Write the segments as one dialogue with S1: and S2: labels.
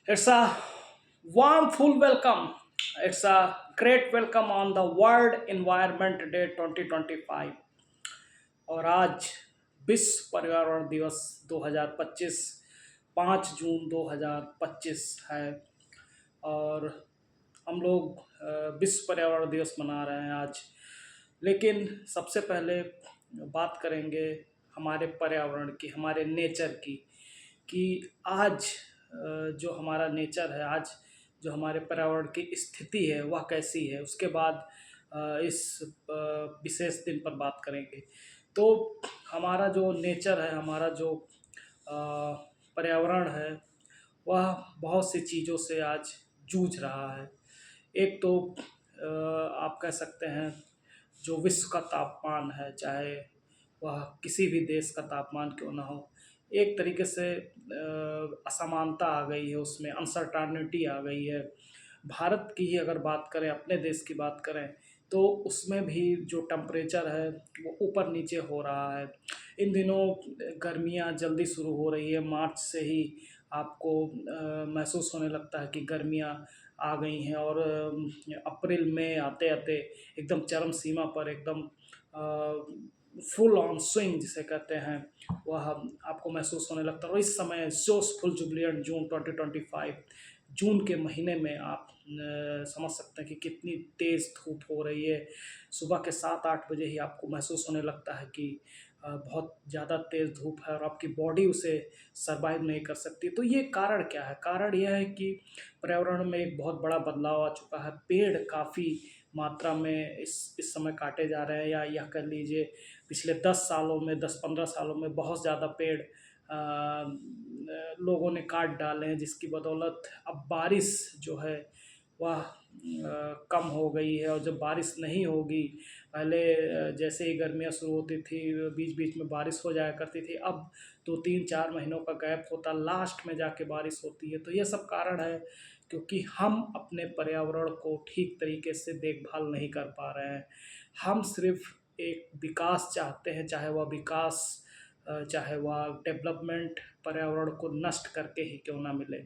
S1: It's a warm, full welcome. It's a great welcome on the World Environment Day 2025। और आज विश्व पर्यावरण दिवस 2025 5 जून 2025 है। और हम लोग विश्व पर्यावरण दिवस मना रहे हैं आज। लेकिन सबसे पहले बात करेंगे हमारे पर्यावरण की, हमारे नेचर की, कि आज जो हमारा नेचर है, आज जो हमारे पर्यावरण की स्थिति है वह कैसी है। उसके बाद इस विशेष दिन पर बात करेंगे। तो हमारा जो नेचर है, हमारा जो पर्यावरण है, वह बहुत सी चीज़ों से आज जूझ रहा है। एक तो आप कह सकते हैं जो विश्व का तापमान है, चाहे वह किसी भी देश का तापमान क्यों ना हो, एक तरीके से असमानता आ गई है, उसमें अनसर्टानिटी आ गई है। भारत की ही अगर बात करें, अपने देश की बात करें, तो उसमें भी जो टेम्परेचर है वो ऊपर नीचे हो रहा है। इन दिनों गर्मियाँ जल्दी शुरू हो रही है, मार्च से ही आपको महसूस होने लगता है कि गर्मियाँ आ गई हैं। और अप्रैल में आते आते एकदम चरम सीमा पर, एकदम फुल ऑन स्विंग जिसे कहते हैं, वह आपको महसूस होने लगता है। और इस समय जोशफुल जुबलियंट जून 2025, जून के महीने में आप समझ सकते हैं कि कितनी तेज़ धूप हो रही है। सुबह के 7-8 बजे ही आपको महसूस होने लगता है कि बहुत ज़्यादा तेज़ धूप है और आपकी बॉडी उसे सर्वाइव नहीं कर सकती। तो ये कारण क्या है? कारण यह है कि पर्यावरण में एक बहुत बड़ा बदलाव आ चुका है। पेड़ काफ़ी मात्रा में इस समय काटे जा रहे हैं, या यह कह लीजिए पिछले 10 सालों में, 10-15 सालों में बहुत ज़्यादा पेड़ लोगों ने काट डाले हैं, जिसकी बदौलत अब बारिश जो है वह कम हो गई है। और जब बारिश नहीं होगी, पहले जैसे ही गर्मियाँ शुरू होती थी बीच बीच में बारिश हो जाया करती थी, अब 2-3-4 महीनों का गैप होता, लास्ट में जाके बारिश होती है। तो ये सब कारण है क्योंकि हम अपने पर्यावरण को ठीक तरीके से देखभाल नहीं कर पा रहे हैं। हम सिर्फ एक विकास चाहते हैं, चाहे वह विकास चाहे वह डेवलपमेंट पर्यावरण को नष्ट करके ही क्यों ना मिले।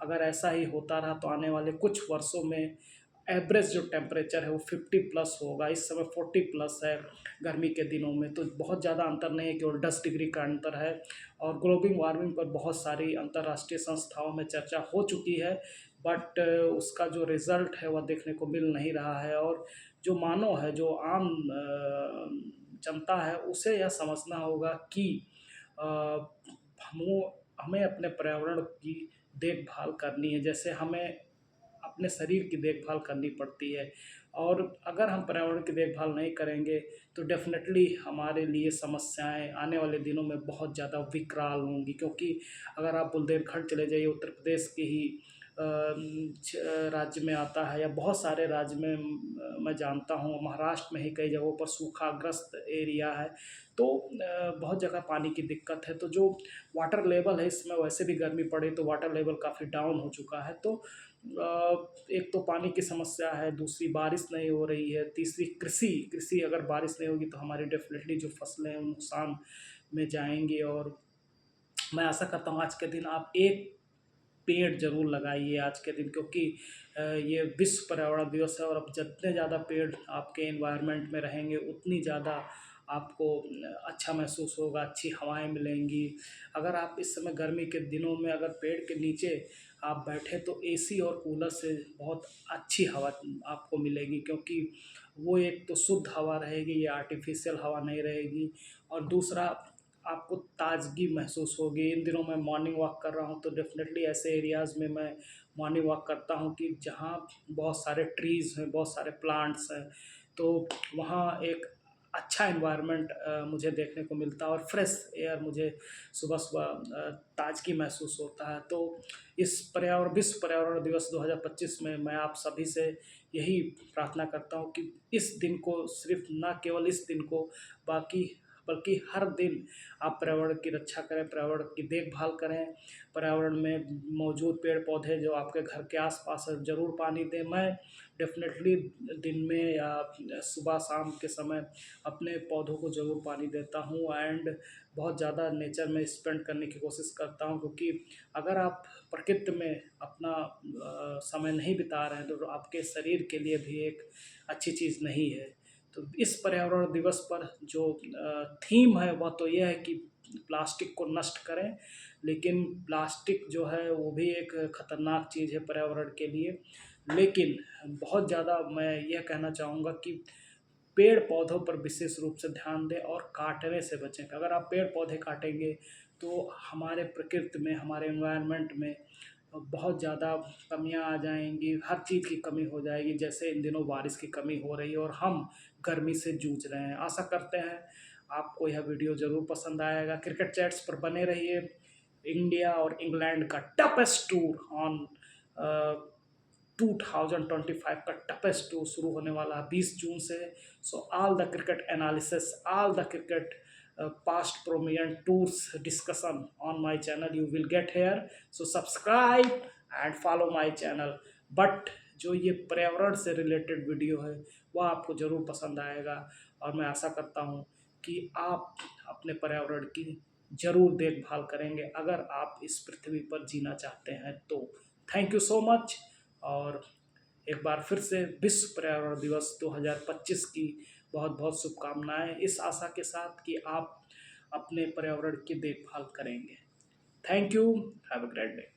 S1: अगर ऐसा ही होता रहा तो आने वाले कुछ वर्षों में एवरेज जो टेम्परेचर है वो 50 प्लस होगा। इस समय 40 प्लस है गर्मी के दिनों में, तो बहुत ज़्यादा अंतर नहीं है, केवल 10 डिग्री का अंतर है। और ग्लोबल वार्मिंग पर बहुत सारी अंतर्राष्ट्रीय संस्थाओं में चर्चा हो चुकी है, बट उसका जो रिज़ल्ट है वह देखने को मिल नहीं रहा है। और जो मानव है, जो आम जनता है, उसे यह समझना होगा कि अ, हमें अपने पर्यावरण की देखभाल करनी है, जैसे हमें अपने शरीर की देखभाल करनी पड़ती है। और अगर हम पर्यावरण की देखभाल नहीं करेंगे तो डेफ़िनेटली हमारे लिए समस्याएं आने वाले दिनों में बहुत ज़्यादा विकराल होंगी। क्योंकि अगर आप बुंदेलखंड चले जाइए, उत्तर प्रदेश के ही राज्य में आता है, या बहुत सारे राज्य में मैं जानता हूँ, महाराष्ट्र में ही कई जगहों पर सूखाग्रस्त एरिया है। तो बहुत जगह पानी की दिक्कत है। तो जो वाटर लेवल है, इसमें वैसे भी गर्मी पड़ी तो वाटर लेवल काफ़ी डाउन हो चुका है। तो एक तो पानी की समस्या है, दूसरी बारिश नहीं हो रही है, तीसरी कृषि कृषि अगर बारिश नहीं होगी तो हमारी डेफिनेटली जो फसलें हैं वो नुकसान में जाएंगी। और मैं आशा करता हूँ आज के दिन आप एक पेड़ ज़रूर लगाइए आज के दिन, क्योंकि ये विश्व पर्यावरण दिवस है। और अब जितने ज़्यादा पेड़ आपके एनवायरनमेंट में रहेंगे उतनी ज़्यादा आपको अच्छा महसूस होगा, अच्छी हवाएं मिलेंगी। अगर आप इस समय गर्मी के दिनों में अगर पेड़ के नीचे आप बैठे तो एसी और कूलर से बहुत अच्छी हवा आपको मिलेगी, क्योंकि वो एक तो शुद्ध हवा रहेगी, ये आर्टिफिशियल हवा नहीं रहेगी। और दूसरा, आपको ताज़गी महसूस होगी। इन दिनों मैं मॉर्निंग वॉक कर रहा हूँ तो डेफ़िनेटली ऐसे एरियाज़ में मैं मॉर्निंग वॉक करता हूँ कि जहाँ बहुत सारे ट्रीज़ हैं, बहुत सारे प्लांट्स हैं, तो वहाँ एक अच्छा एनवायरनमेंट मुझे देखने को मिलता है और फ्रेश एयर मुझे सुबह-सुबह ताज़गी महसूस होता है। तो इस विश्व पर्यावरण दिवस 2025 में मैं आप सभी से यही प्रार्थना करता हूँ कि इस दिन को, सिर्फ़ ना केवल इस दिन को, बाकी बल्कि हर दिन आप पर्यावरण की रक्षा करें, पर्यावरण की देखभाल करें, पर्यावरण में मौजूद पेड़ पौधे जो आपके घर के आसपास है ज़रूर पानी दें। मैं डेफिनेटली दिन में या सुबह शाम के समय अपने पौधों को ज़रूर पानी देता हूँ एंड बहुत ज़्यादा नेचर में स्पेंड करने की कोशिश करता हूँ, क्योंकि अगर आप प्रकृति में अपना समय नहीं बिता रहे हैं तो आपके शरीर के लिए भी एक अच्छी चीज़ नहीं है। तो इस पर्यावरण दिवस पर जो थीम है वह तो यह है कि प्लास्टिक को नष्ट करें, लेकिन प्लास्टिक जो है वो भी एक खतरनाक चीज़ है पर्यावरण के लिए। लेकिन बहुत ज़्यादा मैं यह कहना चाहूँगा कि पेड़ पौधों पर विशेष रूप से ध्यान दें और काटने से बचें। अगर आप पेड़ पौधे काटेंगे तो हमारे प्रकृति में, हमारे एनवायरनमेंट में बहुत ज़्यादा कमियां आ जाएंगी, हर चीज़ की कमी हो जाएगी। जैसे इन दिनों बारिश की कमी हो रही है और हम गर्मी से जूझ रहे हैं। आशा करते हैं आपको यह वीडियो ज़रूर पसंद आएगा। क्रिकेट चैट्स पर बने रहिए। इंडिया और इंग्लैंड का टफेस्ट टूर ऑन 2025 का टफेस्ट टूर शुरू होने वाला है 20 जून से। So all the cricket analysis, all the cricket past prominent tours discussion on my channel you will get here. So subscribe and follow my channel. But जो ये पर्यावरण से रिलेटेड वीडियो है वह आपको ज़रूर पसंद आएगा और मैं आशा करता हूँ कि आप अपने पर्यावरण की ज़रूर देखभाल करेंगे अगर आप इस पृथ्वी पर जीना चाहते हैं तो। Thank you so much. और एक बार फिर से विश्व पर्यावरण दिवस 2025 की बहुत बहुत शुभकामनाएं, इस आशा के साथ कि आप अपने पर्यावरण की देखभाल करेंगे। Thank you. Have a great day.